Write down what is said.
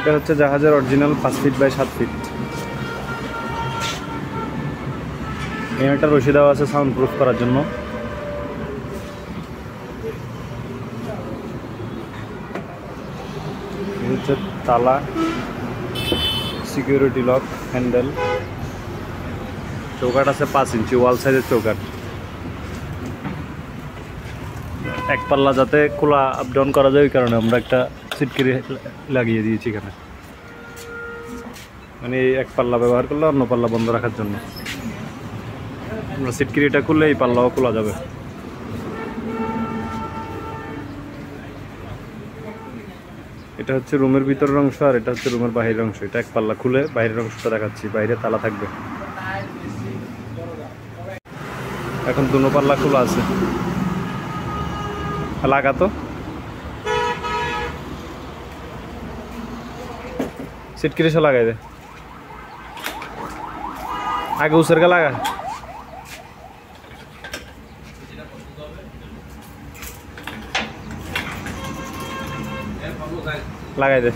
এটা হচ্ছে জাহাজের অরিজিনাল 5 ফিট বাই 7 ফিট। এখানে একটা রশি দেওয়া আছে সাউন্ড প্রুফ করার জন্য। হচ্ছে তালা, সিকিউরিটি লক, হ্যান্ডেল, চৌকাঠ আছে 5 ইঞ্চি ওয়াল সাইজের চৌকাঠ। এক পাল্লা যাতে খোলা আপ ডাউন করা যায় ওই কারণে আমরা একটা সিটকিরি লাগিয়ে দিয়েছি এখানে, মানে এক পাল্লা ব্যবহার করলে অন্য পাল্লা বন্ধ রাখার জন্য। আমরা সিটকিরিটা খুললে এই পাল্লাও খোলা যাবে। এটা হচ্ছে রুমের ভিতরের অংশ আর এটা হচ্ছে রুমের বাহিরের অংশ। এটা এক পাল্লা খুলে বাইরের অংশটা দেখাচ্ছি, বাইরে তালা থাকবে। এখন দুনো পাল্লা খোলা আছে। লাগা তো সিটকিরি সে লাগাই দে, আগে উসের কা লাগা, লাগাই দে।